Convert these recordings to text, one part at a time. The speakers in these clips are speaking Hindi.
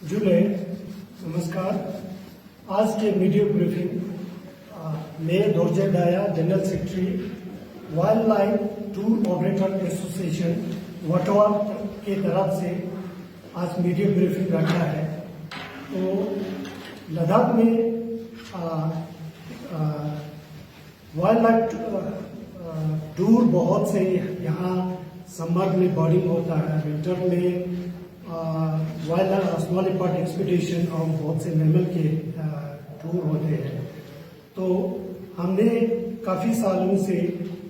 जुले नमस्कार। आज के मीडिया ब्रीफिंग मैं Dorje Daya general secretary wild life tour operator association वटवा के तरफ से आज मीडिया ब्रीफिंग रखा है। तो लद्दाख में वाइल्ड लाइफ टूर बहुत से यहाँ समर में बर्डिंग होता है, विंटर में wild life small leopard expedition और बहुत से मैमल के टूर होते हैं। तो हमने काफ़ी सालों से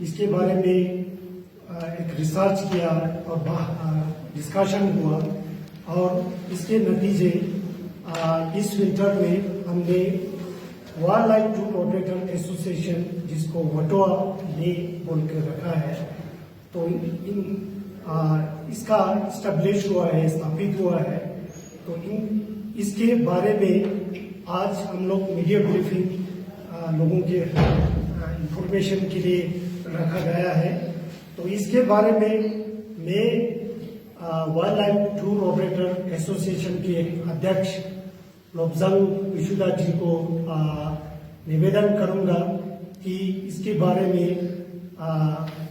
इसके बारे में एक रिसर्च किया और डिस्कशन हुआ और इसके नतीजे इस विंटर में हमने wild life tour operator association जिसको वटवा ने बोलकर रखा है, तो इसका स्टैब्लिश हुआ है, स्थापित हुआ है। तो इसके बारे में आज हम लोग मीडिया ब्रीफिंग लोगों के इंफॉर्मेशन के लिए रखा गया है। तो इसके बारे में मैं wild life tour operator association के अध्यक्ष लोब्जांग विशुदास जी को निवेदन करूंगा कि इसके बारे में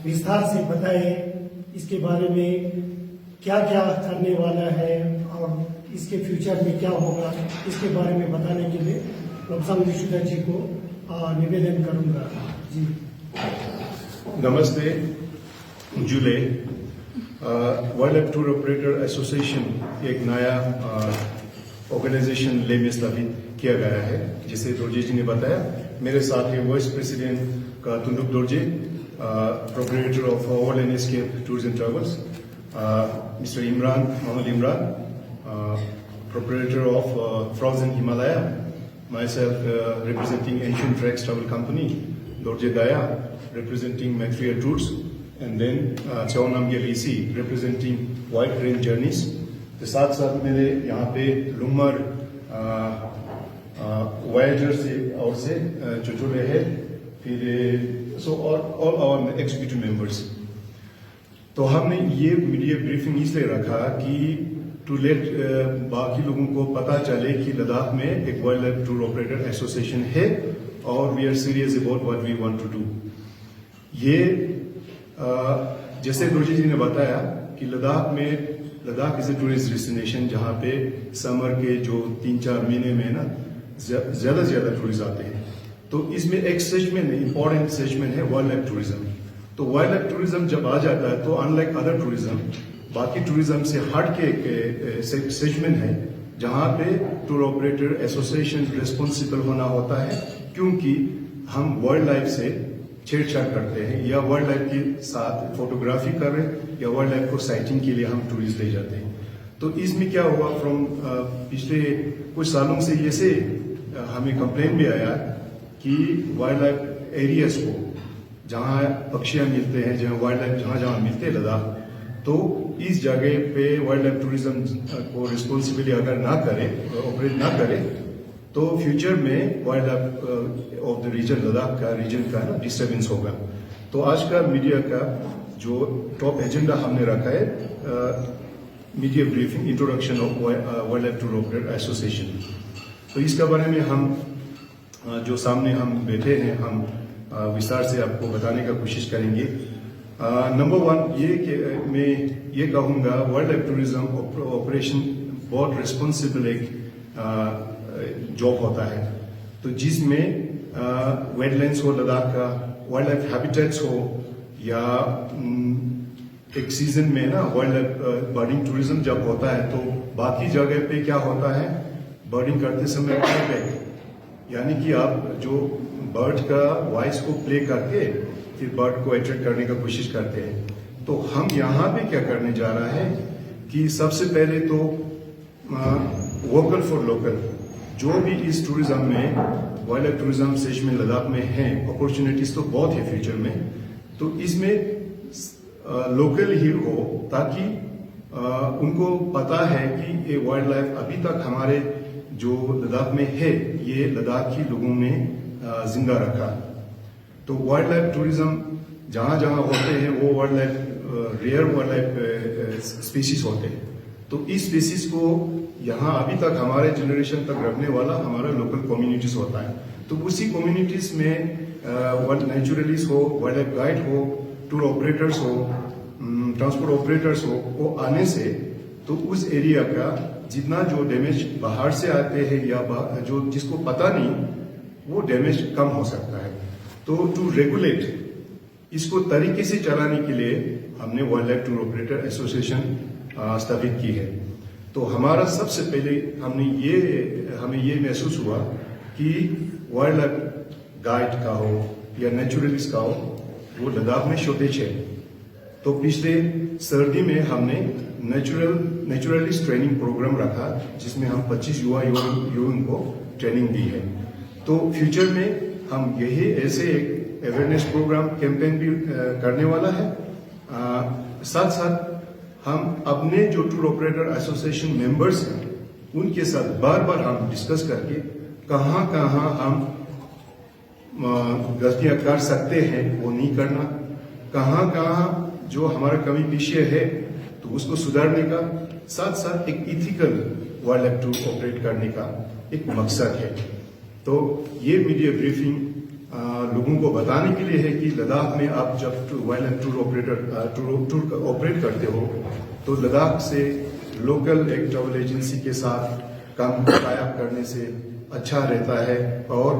विस्तार से बताएं, इसके बारे में क्या क्या करने वाला है और इसके फ्यूचर में क्या होगा, इसके बारे में बताने के लिए लोब्जांग विशुदास जी को निवेदन करूंगा। जी नमस्ते। जुले wild life tour operator association एक नया ऑर्गेनाइजेशन ले में स्थापित किया गया है, जिसे दोर्जे जी ने बताया। मेरे साथ है वाइस प्रेसिडेंट का Tunduk Dorje, proprietor of all and escape tours and travels, mister Imran Mohammad Imran, proprietor of frozen Himalaya, myself representing Ancient Tracks Travel Company, Dorje Daya representing Maitreya Tours, and then Chawnam Gelisi representing White Range Journeys। के साथ साथ मेरे यहाँ पे लुमर वायजर से और से चुचुले है, फिर so all our executive members. तो हमने ये मीडिया ब्रीफिंग इसलिए रखा कि टू लेट बाकी लोगों को पता चले कि लद्दाख में एक wild life tour operator association है और we are serious about what we want to do. ये जैसे दोर्जे जी ने बताया कि Ladakh is a tourist destination जहाँ पे समर के जो 3-4 महीने में ना ज्यादा से ज्यादा टूरिस्ट आते हैं। तो इसमें एक सेगमेंट इंपॉर्टेंट सेगमेंट है वाइल्ड लाइफ टूरिज्म। तो वाइल्ड लाइफ टूरिज्म जब आ जाता है तो अनलाइक अदर टूरिज्म, बाकी टूरिज्म से हट के एक सेगमेंट है जहां पे टूर ऑपरेटर एसोसिएशन रिस्पॉन्सिबल होना होता है, क्योंकि हम वाइल्ड लाइफ से छेड़छाड़ करते हैं या वाइल्ड लाइफ के साथ फोटोग्राफी कर रहे हैं या वाइल्ड लाइफ को साइटिंग के लिए हम टूरिस्ट ले जाते हैं। तो इसमें क्या हुआ, फ्रॉम पिछले कुछ सालों से ये से हमें कंप्लेन भी आया कि वाइल्ड लाइफ एरियाज को जहां पक्षियां मिलते हैं, जहां वाइल्ड लाइफ जहां मिलते हैं लद्दाख, तो इस जगह पे वाइल्ड लाइफ टूरिज्म को रिस्पॉन्सिबिलिटी अगर ना करे, ऑपरेट ना करे, तो फ्यूचर में wildlife of the region Ladakh का रीजन का ना डिस्टर्बेंस होगा। तो आज का मीडिया का जो टॉप एजेंडा हमने रखा है, media briefing, introduction of wild life tour operator association. तो इसके बारे में हम जो सामने हम बैठे हैं, हम विस्तार से आपको बताने का कोशिश करेंगे। नंबर 1 ये कि मैं ये कहूँगा, वाइल्ड लाइफ टूरिज्म ऑपरेशन बहुत रिस्पॉन्सिबल एक जॉब होता है। तो जिसमें वेटलैंड्स हो लद्दाख का, वाइल्ड लाइफ हैबिटेट्स हो, या एक सीजन में ना वाइल्ड लाइफ बर्डिंग टूरिज्म जब होता है तो बाकी जगह पे क्या होता है, बर्डिंग करते समय प्लेबैक, यानी कि आप जो बर्ड का वॉइस को प्ले करके फिर बर्ड को अट्रैक्ट करने का कोशिश करते हैं। तो हम यहाँ पे क्या करने जा रहा है कि सबसे पहले तो वोकल फॉर लोकल, जो भी इस टूरिज्म में वाइल्ड लाइफ टूरिज्म सेक्शन में लद्दाख में है, अपॉर्चुनिटीज तो बहुत है फ्यूचर में, तो इसमें लोकल ही हो, ताकि उनको पता है कि ये वाइल्ड लाइफ अभी तक हमारे जो लद्दाख में है, ये लद्दाखी लोगों ने जिंदा रखा। तो वाइल्ड लाइफ टूरिज्म जहां जहां होते हैं वो wildlife rare wildlife species होते हैं। तो इस स्पीशीज को यहाँ अभी तक हमारे जनरेशन तक रखने वाला हमारा लोकल कम्युनिटीज होता है। तो उसी कम्युनिटीज में नेचुरलिस्ट हो, वाइल्ड लाइफ गाइड हो, टूर ऑपरेटर्स हो, ट्रांसपोर्ट ऑपरेटर्स हो, वो आने से तो उस एरिया का जितना जो डैमेज बाहर से आते हैं या जो जिसको पता नहीं वो डैमेज कम हो सकता है। तो टू रेगुलेट इसको तरीके से चलाने के लिए हमने wild life tour operator association स्थापित की है। तो हमारा सबसे पहले हमें ये महसूस हुआ कि वाइल्ड लाइफ गाइड का हो या नेचुरलिस्ट का हो, वो लद्दाख में शॉर्टेज है। तो पिछले सर्दी में हमने नेचुरलिस्ट ट्रेनिंग प्रोग्राम रखा, जिसमें हम 25 युवाओं को ट्रेनिंग दी है। तो फ्यूचर में हम यही ऐसे एक अवेयरनेस प्रोग्राम कैंपेन भी करने वाला है। साथ साथ हम अपने जो टूर ऑपरेटर एसोसिएशन मेंबर्स हैं उनके साथ बार बार हम डिस्कस करके कहाँ कहाँ हम गलतियां कर सकते हैं वो नहीं करना, कहाँ कहाँ जो हमारा कमी पेशी है तो उसको सुधारने का, साथ साथ एक ethical wild life tour operate करने का एक मकसद है। तो ये मीडिया ब्रीफिंग लोगों को बताने के लिए है कि लद्दाख में आप जब वाइल्ड लाइफ टूर ऑपरेट करते हो तो लद्दाख से लोकल एक ट्रैवल एजेंसी के साथ काम टाइप करने से अच्छा रहता है। और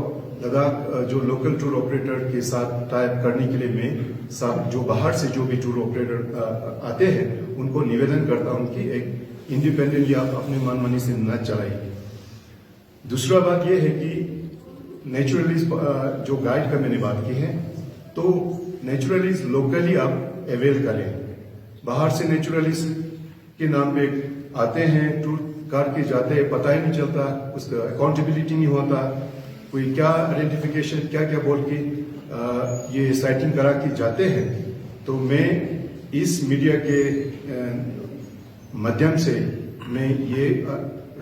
लद्दाख जो लोकल टूर ऑपरेटर के साथ टाइप करने के लिए मैं सब जो बाहर से जो भी टूर ऑपरेटर आते हैं उनको निवेदन करता हूं कि एक इंडिपेंडेंटली आप अपने मनमानी से न चलाइए। दूसरा बात यह है कि नेचुरलिस्ट जो गाइड का मैंने बात की है, तो नेचुरलिस्ट लोकली आप अवेल करें। बाहर से नेचुरलिस्ट के नाम पे आते हैं, टूर करके जाते हैं, पता ही नहीं चलता, उसका अकाउंटेबिलिटी नहीं होता, कोई क्या आइडेंटिफिकेशन क्या क्या बोल के ये साइटिंग करा के जाते हैं। तो मैं इस मीडिया के माध्यम से मैं ये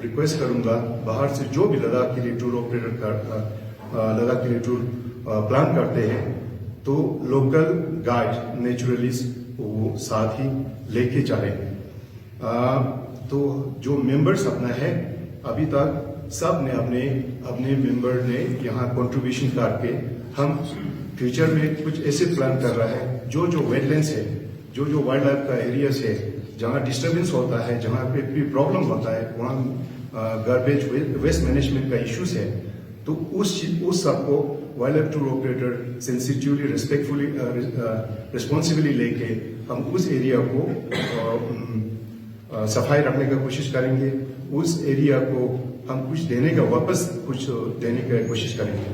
रिक्वेस्ट करूंगा बाहर से जो भी लद्दाख के लिए टूर ऑपरेटर लद्दाख के लिए टूर प्लान करते हैं तो लोकल गाइड नेचुरलिस्ट वो साथ ही लेके चलें। तो जो मेंबर्स अपना है अभी तक सब ने अपने मेंबर ने यहाँ कंट्रीब्यूशन करके हम फ्यूचर में कुछ ऐसे प्लान कर रहा है जो वेटलैंड्स है, जो वाइल्ड लाइफ का एरियाज है, जहाँ डिस्टर्बेंस होता है, जहाँ पे भी प्रॉब्लम होता है, वहाँ गार्बेज वेस्ट मैनेजमेंट का इश्यूज है, तो उस सबको wild life tour operator sensitively respectfully responsibly लेके हम उस एरिया को सफाई रखने का कोशिश करेंगे। उस एरिया को हम कुछ देने का वापस कुछ देने का कोशिश करेंगे।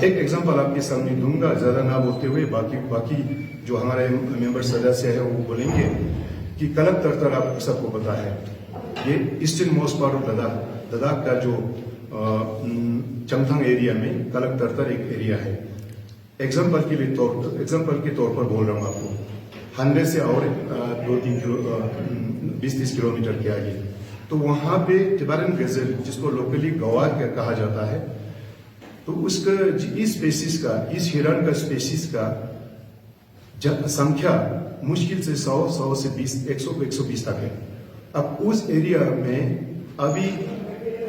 एक एग्जांपल आपके सामने दूंगा, ज्यादा ना बोलते हुए, बाकी जो हमारे मेंबर सदस्य है वो बोलेंगे कि कलक तरतर आप सबको पता है, ये eastern most part of Ladakh का जो चमथंग एरिया में कलक तरतर एक एरिया है। एग्जाम्पल के तौर पर बोल रहा हूँ आपको, 100 से और 20-30 किलोमीटर के आगे, तो वहां पे टिबेटन गजेल जिसको लोकली गवा कहा जाता है, तो उसका इस स्पेसीज का, इस हिरन का स्पेसीज का संख्या मुश्किल से 100 से 120 तक है। अब उस एरिया में अभी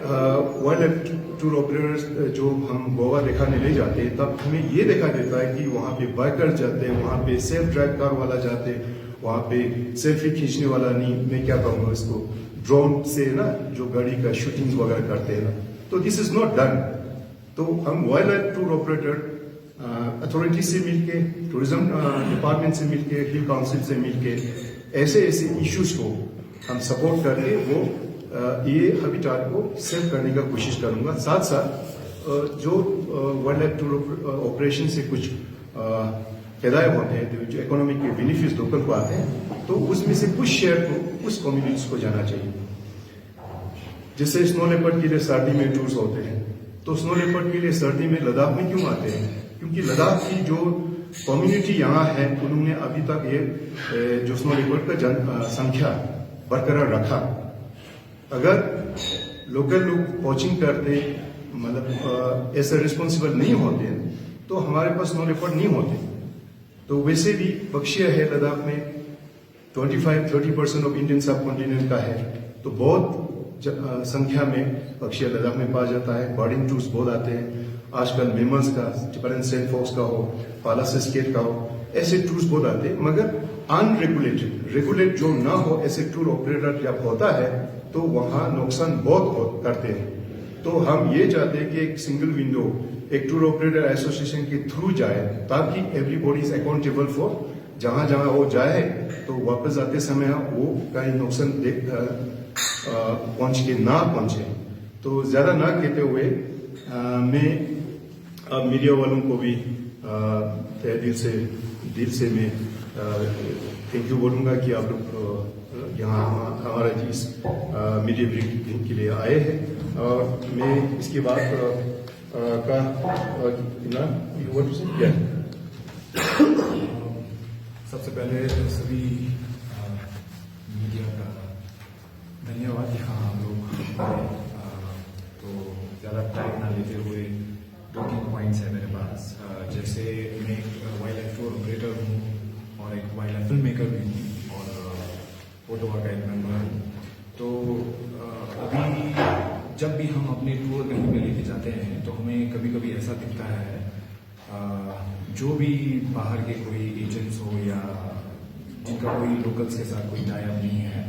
वाइल्ड लाइफ टूर ऑपरेटर्स जो हम गोवा दिखाने ले जाते हैं तब हमें ये देखा देता है कि वहाँ पे बाइकर जाते हैं, वहाँ पे सेल्फ ड्राइव कार वाला जाते हैं, वहाँ पे सेल्फी खींचने वाला नहीं, मैं क्या कहूँगा इसको, ड्रोन से ना जो गाड़ी का शूटिंग वगैरह करते हैं ना, तो दिस इज नॉट डन। तो हम wild life tour operator authority से मिलके, टूरिज्म डिपार्टमेंट से मिलके, हिल काउंसिल से मिलके ऐसे इश्यूज को हम सपोर्ट करके वो ये हैबिटेट को सेव करने का कोशिश करूंगा। साथ साथ जो वाइल्ड लाइफ टूर ऑपरेशन से कुछ फायदा होते हैं, जो इकोनॉमिक के बेनिफिट्स लोकल को आते हैं, तो उसमें से कुछ शेयर को उस कम्युनिटीज को जाना चाहिए। जैसे स्नो लेपर्ड के लिए सर्दी में टूर्स होते हैं, तो स्नो लेपर्ड के लिए सर्दी में लद्दाख में क्यों आते हैं? क्योंकि लद्दाख की जो कम्युनिटी यहाँ है उन्होंने अभी तक ये जो स्नो लेपर्ड का संख्या बरकरार रखा। अगर लोकल लोग वॉचिंग करते, मतलब ऐसे रिस्पॉन्सिबल नहीं होते तो हमारे पास स्नो लेपर्ड नहीं होते। तो वैसे भी पक्षी है लद्दाख में 25-30% ऑफ इंडियन सब कॉन्टिनेंट का है, तो बहुत संख्या में पक्षी लद्दाख में पाया जाता है। बर्डिंग टूर्स बहुत आते हैं आजकल, मेमल्स का, चिपरन सेंट फॉक्स का हो, पालासिस्केट का हो, ऐसे टूर्स बहुत आते हैं। मगर रेगुलेट जो ना हो ऐसे टूर ऑपरेटर जब होता है तो वहां नुकसान बहुत करते हैं। तो हम ये चाहते हैं कि एक सिंगल विंडो एक टूर ऑपरेटर एसोसिएशन के थ्रू जाए, ताकि एवरीबॉडी इज अकाउंटेबल फॉर जहां जहां वो जाए, तो वापस आते समय वो कहीं नुकसान पहुंच के ना पहुंचे। तो ज्यादा ना कहते हुए मैं मीडिया वालों को भी दिल से मैं थैंक यू बोलूंगा कि आप लोग यहाँ हमारा इस मीडिया ब्रीफिंग के लिए आए हैं। और मैं इसके बाद का सबसे पहले सभी मीडिया का धन्यवाद। यहाँ हम लोग तो ज़्यादा टाइम ना लेते हुए 2-3 पॉइंट्स है मेरे पास। जैसे मैं एक वाइल्ड लाइफ टूर ऑपरेटर हूँ और एक वाइल्ड लाइफ फिल्म मेकर भी हूँ और फोटोवा का एक मेंबर हूँ। तो अभी जब भी हम अपने टूर कहीं पे लेके जाते हैं तो हमें कभी कभी ऐसा दिखता है जो भी बाहर के कोई एजेंट्स हो या जिनका कोई लोकल्स के साथ कोई टाई अप नहीं है,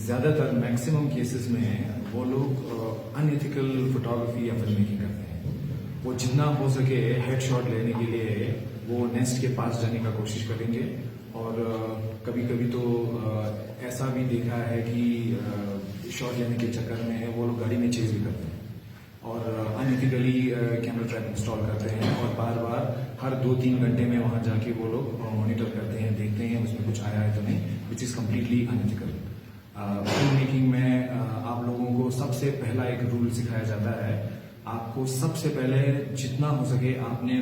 ज़्यादातर मैक्सिमम केसेस में वो लोग अनएथिकल फोटोग्राफी या फिल्म मेकिंग करते हैं। वो जितना हो सके हेडशॉट लेने के लिए वो नेस्ट के पास जाने का कोशिश करेंगे और कभी कभी तो ऐसा भी देखा है कि शॉट लेने के चक्कर में वो लोग गाड़ी में चेज भी करते हैं और अनएथिकली कैमरा ट्रैप इंस्टॉल करते हैं और बार बार हर 2-3 घंटे में वहां जाके वो लोग मॉनिटर करते हैं, देखते हैं उसमें कुछ आया है तो नहीं, which is completely unethical. Film making में आप लोगों को सबसे पहला एक रूल सिखाया जाता है, आपको सबसे पहले जितना हो सके आपने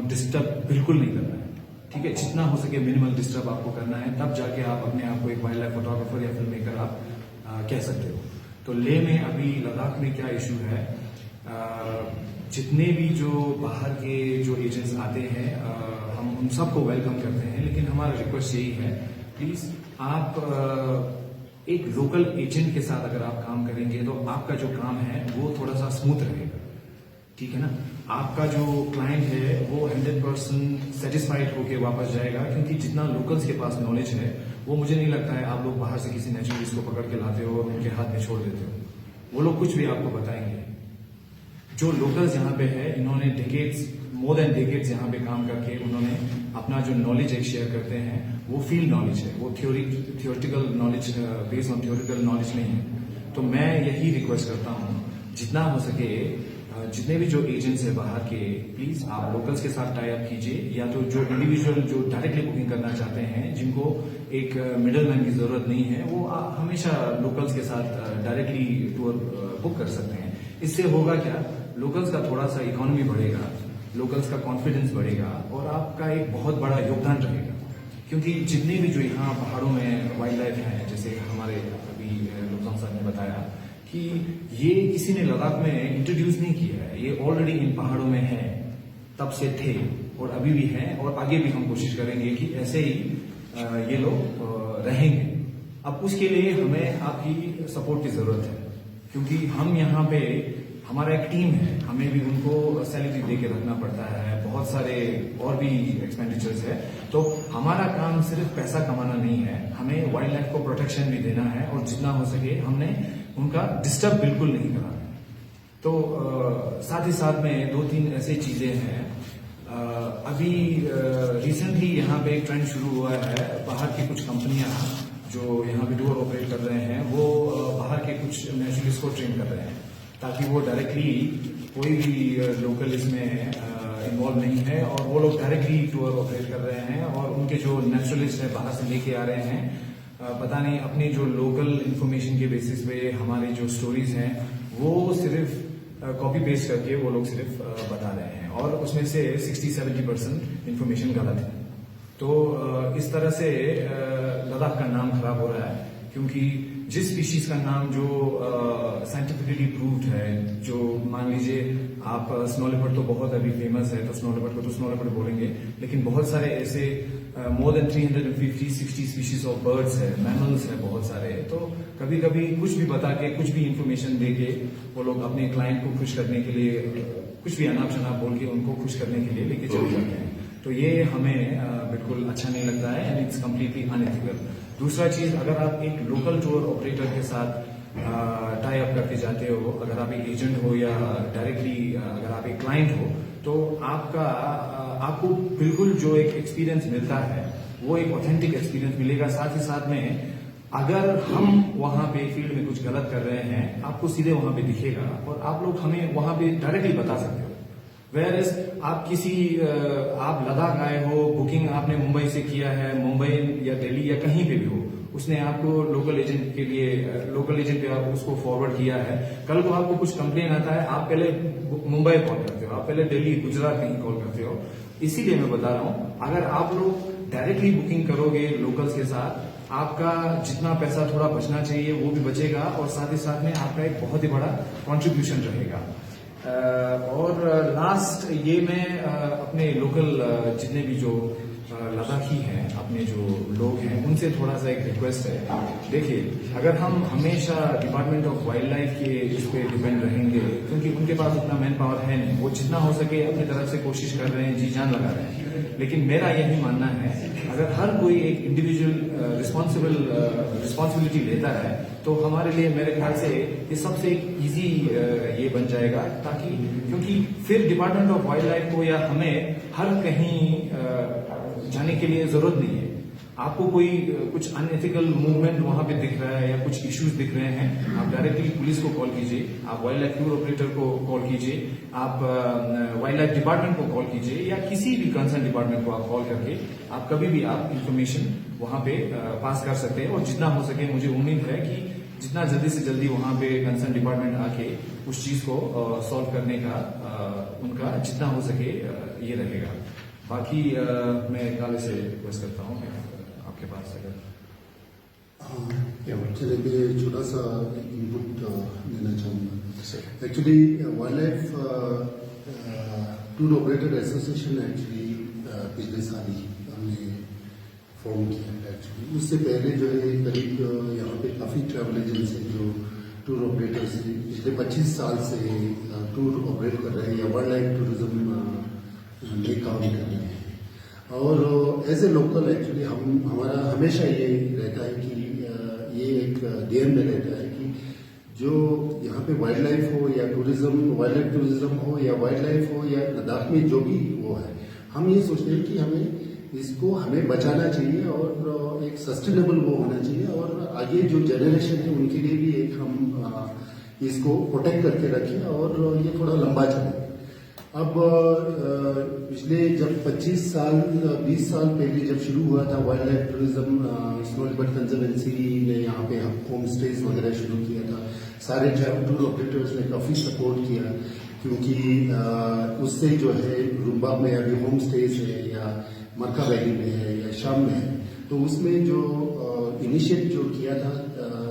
डिस्टर्ब बिल्कुल नहीं करना है, ठीक है? जितना हो सके मिनिमल डिस्टर्ब आपको करना है, तब जाके आप अपने आप को एक वाइल्ड लाइफ फोटोग्राफर या फिल्म मेकर आप कह सकते हो। तो लेह में अभी लद्दाख में क्या इशू है, जितने भी जो बाहर के जो एजेंट्स आते हैं हम उन सबको वेलकम करते हैं, लेकिन हमारा रिक्वेस्ट यही है प्लीज आप एक लोकल एजेंट के साथ अगर आप काम करेंगे तो आपका जो काम है वो थोड़ा सा स्मूथ रहेगा, ठीक है ना? आपका जो क्लाइंट है वो 100% सेटिस्फाइड होके वापस जाएगा, क्योंकि जितना लोकल्स के पास नॉलेज है वो मुझे नहीं लगता है आप लोग बाहर से किसी नेचुरलिस्ट को पकड़ के लाते हो और उनके हाथ में छोड़ देते हो। वो लोग कुछ भी आपको बताएंगे। जो लोकल्स यहाँ पे है, इन्होंने मोर देन डेकेड्स यहाँ पे काम करके उन्होंने अपना जो नॉलेज एक शेयर करते हैं वो फील्ड नॉलेज है, वो theoretical knowledge based on theoretical knowledge नहीं है। तो मैं यही रिक्वेस्ट करता हूँ जितना हो सके जितने भी जो एजेंट्स है बाहर के, प्लीज आप लोकल्स के साथ टाई अप कीजिए, या तो जो इंडिविजुअल जो डायरेक्टली बुकिंग करना चाहते हैं जिनको एक मिडल मैन की जरूरत नहीं है, वो हमेशा लोकल्स के साथ डायरेक्टली टूर बुक कर सकते हैं। इससे होगा क्या, लोकल्स का थोड़ा सा इकोनॉमी बढ़ेगा, लोकल्स का कॉन्फिडेंस बढ़ेगा और आपका एक बहुत बड़ा योगदान रहेगा। क्योंकि जितने भी जो यहाँ पहाड़ों में वाइल्ड लाइफ है, जैसे हमारे अभी लोकम साहब ने बताया कि ये किसी ने लद्दाख में इंट्रोड्यूस नहीं किया है, ये ऑलरेडी इन पहाड़ों में है, तब से थे और अभी भी हैं और आगे भी हम कोशिश करेंगे कि ऐसे ही ये लोग रहेंगे। अब उसके लिए हमें आपकी सपोर्ट की जरूरत है, क्योंकि हम यहाँ पे हमारा एक टीम है, हमें भी उनको सैलरी दे के रखना पड़ता है, बहुत सारे और भी एक्सपेंडिचर्स है। तो हमारा काम सिर्फ पैसा कमाना नहीं है, हमें वाइल्ड लाइफ को प्रोटेक्शन भी देना है और जितना हो सके हमने उनका डिस्टर्ब बिल्कुल नहीं कराना है। तो साथ ही साथ में 2-3 ऐसी चीजें हैं। अभी रिसेंटली यहाँ पे एक ट्रेंड शुरू हुआ है, बाहर की कुछ कंपनियां जो यहाँ पे टूर ऑपरेट कर रहे हैं वो बाहर के कुछ नेचुरलिस्ट को ट्रेन कर रहे हैं, ताकि वो डायरेक्टली कोई भी लोकल इसमें इन्वॉल्व नहीं है और वो लोग डायरेक्टली टूर ऑपरेट कर रहे हैं और उनके जो नेचुरलिस्ट है बाहर से लेके आ रहे हैं, पता नहीं अपनी जो लोकल इंफॉर्मेशन के बेसिस पे हमारे जो स्टोरीज हैं वो सिर्फ कॉपी पेस्ट करके वो लोग सिर्फ बता रहे हैं और उसमें से 60-70% इंफॉर्मेशन गलत है। तो इस तरह से लद्दाख का नाम खराब हो रहा है, क्योंकि जिस स्पीशीज का नाम जो साइंटिफिकली प्रूव्ड है, जो मान लीजिए आप स्नो लेपर्ड तो बहुत अभी फेमस है, तो स्नो लेपर्ड को तो स्नो लेपर्ड बोलेंगे, लेकिन बहुत सारे ऐसे more than 350-60 species of birds है, मैमल्स है बहुत सारे। तो कभी कभी कुछ भी बता के, कुछ भी इंफॉर्मेशन दे के वो लोग अपने क्लाइंट को खुश करने के लिए कुछ भी अनाप शनाप बोल के उनको खुश करने के लिए लेके चले जाते हैं। तो ये हमें बिल्कुल अच्छा नहीं लगता है एंड इट्स कम्प्लीटली अनएथिकल। दूसरा चीज, अगर आप एक लोकल टूर ऑपरेटर के साथ टाई अप करके जाते हो, अगर आप एक एजेंट हो या डायरेक्टली अगर आप एक क्लाइंट हो, तो आपको बिल्कुल जो एक एक्सपीरियंस मिलता है वो एक ऑथेंटिक एक्सपीरियंस मिलेगा। साथ ही साथ में अगर हम वहां पे फील्ड में कुछ गलत कर रहे हैं, आपको सीधे वहां पे दिखेगा और आप लोग हमें वहां पे डायरेक्टली बता सकते हो। वेयर इज आप लद्दाख आए हो, बुकिंग आपने मुंबई से किया है, मुंबई या दिल्ली या कहीं पे भी हो, उसने आपको लोकल एजेंट पे आप उसको फॉरवर्ड किया है। कल को आपको कुछ कंप्लेन आता है, आप पहले मुंबई कॉल करते हो, आप पहले दिल्ली, गुजरात कहीं कॉल करते हो। इसीलिए मैं बता रहा हूं, अगर आप लोग डायरेक्टली बुकिंग करोगे लोकल्स के साथ, आपका जितना पैसा थोड़ा बचना चाहिए वो भी बचेगा और साथ ही साथ में आपका एक बहुत ही बड़ा कॉन्ट्रीब्यूशन रहेगा। और लास्ट ये मैं अपने लोकल जितने भी जो लद्दाखी हैं, अपने जो लोग हैं, उनसे थोड़ा सा एक रिक्वेस्ट है। देखिए, अगर हम हमेशा डिपार्टमेंट ऑफ वाइल्ड लाइफ के इस पे डिपेंड रहेंगे, क्योंकि उनके पास उतना मैन पावर है नहीं, वो जितना हो सके अपनी तरफ से कोशिश कर रहे हैं, जी जान लगा रहे हैं। लेकिन मेरा यही मानना है, अगर हर कोई एक इंडिविजुअल रिस्पॉन्सिबिलिटी लेता है, तो हमारे लिए मेरे ख्याल से ये सबसे इजी ये बन जाएगा, ताकि क्योंकि फिर डिपार्टमेंट ऑफ वाइल्ड लाइफ को या हमें हर कहीं जाने के लिए जरूरत नहीं है। आपको कोई कुछ अनएथिकल मूवमेंट वहां पे दिख रहा है या कुछ इश्यूज दिख रहे हैं, आप डायरेक्टली पुलिस को कॉल कीजिए, आप वाइल्ड लाइफ टूर ऑपरेटर को कॉल कीजिए, आप वाइल्ड लाइफ डिपार्टमेंट को कॉल कीजिए या किसी भी कंसर्न डिपार्टमेंट को आप कॉल करके आप कभी भी आप इंफॉर्मेशन वहां पे पास कर सकते हैं। और जितना हो सके, मुझे उम्मीद है कि जितना जल्दी से जल्दी वहां पे कंसर्न डिपार्टमेंट आके उस चीज को सॉल्व करने का उनका जितना हो सके ये रहेगा। बाकी मैं काले से रिक्वेस्ट करता हूँ आपके पास अगर चलिए छोटा सा इनपुट देना चाहूँगा। Actually wild life tour operator association actually पिछले साल ही हमने फॉर्म किया है। एक्चुअली उससे पहले जो है करीब यहाँ पे काफ़ी ट्रैवल एजेंट्स हैं जो टूर ऑपरेटर्स पिछले 25 साल से टूर ऑपरेट कर रहे हैं या वाइल्ड लाइफ टूरिज्म में काम कर रहे हैं। और एज ए लोकल एक्चुअली हमारा हमेशा ये रहता है कि ये एक डीएम में रहता है कि जो यहाँ पे वाइल्ड लाइफ हो या टूरिज्म, वाइल्ड लाइफ टूरिज्म हो या वाइल्ड लाइफ हो या लद्दाख में जो भी वो है, हम ये सोचते हैं कि हमें बचाना चाहिए और एक सस्टेनेबल वो होना चाहिए और आगे जो जनरेशन है उनके लिए भी एक हम इसको प्रोटेक्ट करके रखें और ये थोड़ा लंबा चले। अब पिछले जब 20 साल पहले जब शुरू हुआ था wild life tourism, snow leopard conservancy ने यहाँ पे होम स्टेज वगैरह शुरू किया था। सारे ट्रैवल टूर ऑपरेटर्स ने काफ़ी सपोर्ट किया, क्योंकि उससे जो है रुम्बा में अभी होम स्टेज है या मरका वैली में है या शाम में है, तो उसमें जो इनिशिएट जो किया था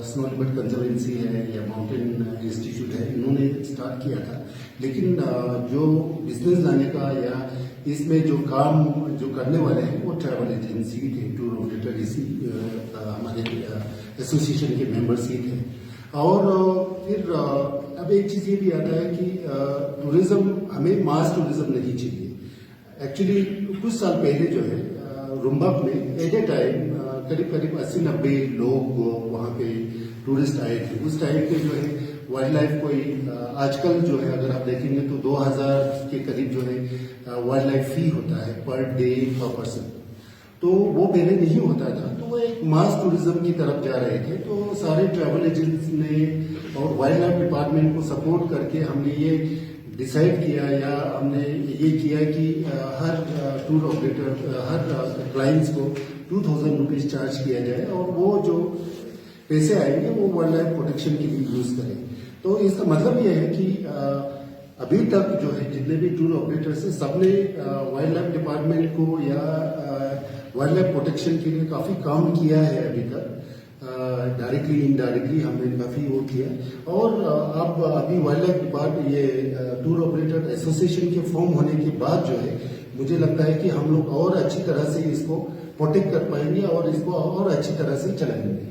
स्नो लेपर्ड कंजर्वेंसी है या माउंटेन इंस्टीट्यूट है, इन्होंने स्टार्ट किया था। लेकिन जो बिजनेस लाने का या इसमें जो काम जो करने वाले हैं वो ट्रैवल एजेंसी थे, टूर ऑपरेटर इसी हमारे एसोसिएशन के मेंबर्स ही थे। और फिर अब एक चीज़ ये भी आता है कि टूरिज्म हमें मास टूरिज्म नहीं चाहिए। एक्चुअली कुछ साल पहले जो है रुम्बक में एट ए टाइम करीब 80-90 लोग वहाँ पे टूरिस्ट आए थे। उस टाइम पे जो है वाइल्ड लाइफ कोई आजकल जो है अगर आप देखेंगे तो 2000 के करीब जो है वाइल्ड लाइफ फी होता है पर डे पर पर्सन, तो वो पहले नहीं होता था। तो वो एक मास टूरिज्म की तरफ जा रहे थे। तो सारे ट्रैवल एजेंट्स ने और वाइल्ड लाइफ डिपार्टमेंट को सपोर्ट करके हमने ये डिसाइड किया या हमने ये किया कि हर टूर ऑपरेटर हर क्लाइंट्स को 2000 रुपीज चार्ज किया जाए और वो जो पैसे आएंगे वो वाइल्ड लाइफ प्रोटेक्शन के लिए यूज करें। तो इसका मतलब ये है कि अभी तक जो है जितने भी टूर ऑपरेटर्स हैं सबने वाइल्ड लाइफ डिपार्टमेंट को या वाइल्ड लाइफ प्रोटेक्शन के लिए काफी काम किया है अभी तक। डायरेक्टली इनडायरेक्टली हमने काफी वो किया। और अब अभी वाइल्ड लाइफ डिपार्टमेंट ये टूर ऑपरेटर एसोसिएशन के फॉर्म होने के बाद जो है मुझे लगता है कि हम लोग और अच्छी तरह से इसको प्रोटेक्ट कर पाएंगे और इसको और अच्छी तरह से चलाएंगे।